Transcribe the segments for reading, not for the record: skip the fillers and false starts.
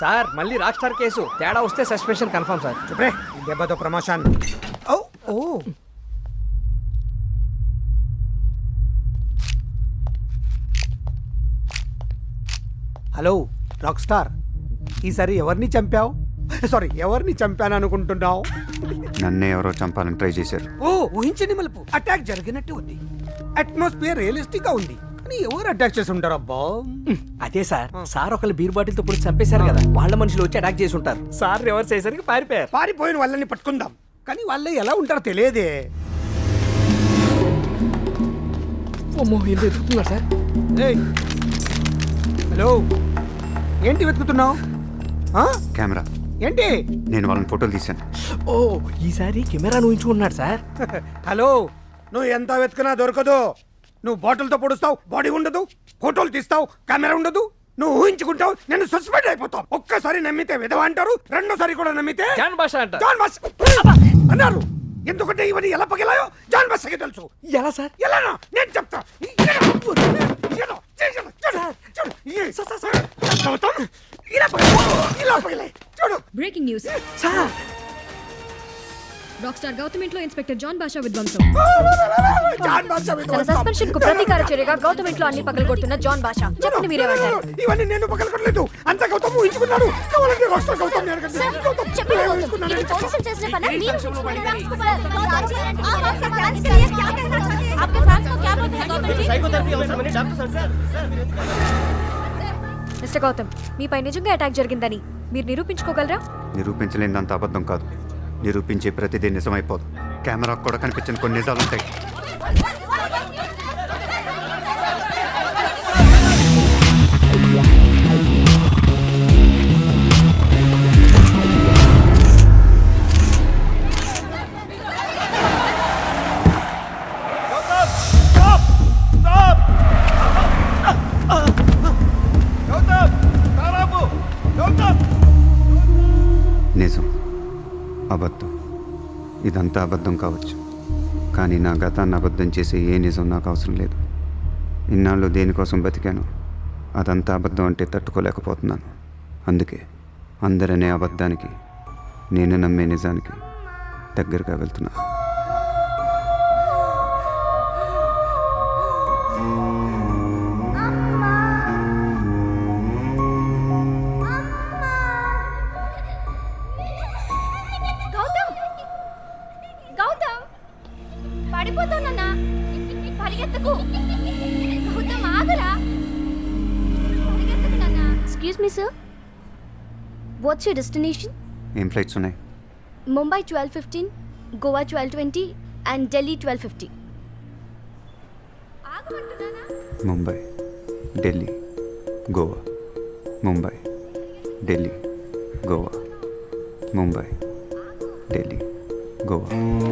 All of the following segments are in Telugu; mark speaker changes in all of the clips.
Speaker 1: సార్ మళ్ళీ రాక్ స్టార్ కేసు తేడా వస్తే సస్పెన్షన్ కన్ఫర్మ్ సార్.
Speaker 2: చుప్రే ఈ దెబ్బతో ప్రమోషన్. ఓ ఓ హలో రాక్ స్టార్, ఈసారి ఎవరిని చంపావు? సారీ, ఎవరిని చంపాను అనుకుంటున్నావు?
Speaker 3: నన్నే ఎవరో చంపాలని ట్రై చేశారు.
Speaker 2: ఓ ఊహించని మలుపు. అటాక్ జరిగినట్టు ఉంది, అట్మాస్ఫియర్ రియలిస్టిక్ గా ఉంది. కానీ ఎవరు అటాక్ చేసి ఉంటారు అబ్బా?
Speaker 1: అదే సార్, సార్ ఒకళ్ళు బీర్ బాటిల్ తో పొడి చంపేశారు కదా, వాళ్ళ మనుషులు వచ్చి అటాక్ చేసి ఉంటారు. సార్ రివర్స్ అయ్యేసరికి పారిపోయారు.
Speaker 2: పారిపోయిన వాళ్ళని పట్టుకుందాం, కానీ వాళ్ళే ఎలా ఉంటారో తెలియదే.
Speaker 1: అమ్మో, ఎందుకు ఎదుగుతున్నారు సార్?
Speaker 2: ఏయ్, హలో, ఏంటి వెతుకుతున్నావు?
Speaker 3: కెమెరా.
Speaker 2: ఏంటి?
Speaker 3: నేను వాళ్ళని ఫోటోలు తీశాను.
Speaker 1: ఓ, ఈసారి కెమెరా ఊహించుకున్నాడు సార్.
Speaker 2: హలో, నువ్వు ఎంత వెతుకున్నా దొరకదు. నువ్వు బాటిల్తో పొడుస్తావు, బాడీ ఉండదు. ఫోటోలు తీస్తావు, కెమెరా ఉండదు. నువ్వు ఊహించుకుంటావు, నేను సస్పెండ్ అయిపోతావు. ఒక్కసారి నమ్మితే విధవ అంటారు, రెండోసారి కూడా నమ్మితే
Speaker 1: జాన్ భాష అంట.
Speaker 2: జాన్ భాష అన్నారు. ఎందుకంటే ఇవన్నీ ఎలా పగిలాయో జాన్ భాషకి తెలుసు.
Speaker 1: ఎలా సార్?
Speaker 2: ఎలానా నేను చెప్తా. చూడు.
Speaker 4: Breaking news.
Speaker 1: Sir,
Speaker 4: rock star Gautam ఇంట్లో ఇన్స్పెక్టర్ జాన్ భాషా విధ్వంసం.
Speaker 2: జాన్ భాష
Speaker 5: తన సస్పెన్షన్ కు ప్రతీకార చర్యగా గౌతమ్ ఇంట్లో అన్ని పగలగొడుతున్న జాన్ భాషా. చెప్పండి మీరేమంటారు?
Speaker 2: ఇవన్నీ నేను పగలగొట్టలేదు, అంత గౌతమ్ ఊహించుకున్నాడు. కావాలంటే రాష్ట్ర గౌతమ్ నేను కదా.
Speaker 5: చెప్పండి గౌతమ్, ఇది పోలీసులు చేసిన పనా? మీరు ఫ్యాన్స్ को क्या आपके फैंस को क्या बोलते हैं गौतम जी? మిస్టర్ గౌతమ్, మీపై నిజంగా అటాక్ జరిగిందని మీరు నిరూపించుకోగలరా?
Speaker 3: నిరూపించలేనంత అబద్ధం కాదు, నిరూపించే ప్రతిదీ నిజమైపోదు. కెమెరాకు కూడా కనిపించిన కొన్ని నిజాలు ఉంటాయి. నిజం, అబద్ధం, ఇదంతా అబద్ధం కావచ్చు, కానీ నా గతాన్ని అబద్ధం చేసే ఏ నిజం నాకు అవసరం లేదు. ఇన్నాళ్ళు దేనికోసం బతికాను, అదంతా అబద్ధం అంటే తట్టుకోలేకపోతున్నాను. అందుకే అందరనే అబద్ధానికి, నేను నమ్మే నిజానికి దగ్గరగా వెళ్తున్నా.
Speaker 5: పడిపోతానన్నా, పరిగెత్తకు. గౌతమ్ ఆగరా, పరిగెత్తకు నాన్న. Excuse me sir, what's your destination?
Speaker 3: ఏం ఫ్లైట్స్ ఉన్నాయి?
Speaker 5: ముంబై 12:15, గోవా 12:20 అండ్ ఢిల్లీ 12:50. ఆగమంటున్నానా?
Speaker 3: ముంబై, ఢిల్లీ, గోవా. ముంబై, ఢిల్లీ, గోవా. ముంబై, ఢిల్లీ, గోవా.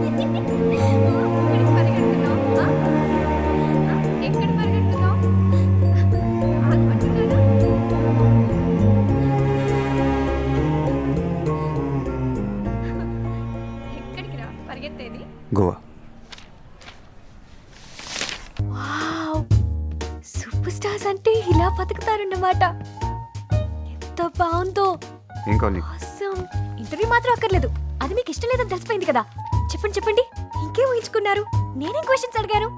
Speaker 5: ఎక్కడికి పరిగెడుతున్నావు? ఎక్కడ పరిగెడుతున్నావు? ఆగమంటున్నానా? ఎక్కడికి రా పరిగెత్తేది?
Speaker 3: గోవా.
Speaker 5: సూపర్ స్టార్స్ అంటే ఇలా బతుకుతారన్నమాట. ఎంత బాగుందో.
Speaker 3: ఏం కావాలి నీకు?
Speaker 5: Awesome. ఇంటర్వ్యూ మాత్రం అక్కర్లేదు, అది మీకు ఇష్టం లేదని తెలిసిపోయింది కదా. చెప్పండి చెప్పండి, ఇంకేం ఊహించుకున్నారు? నేనేం క్వశ్చన్స్ అడిగాను?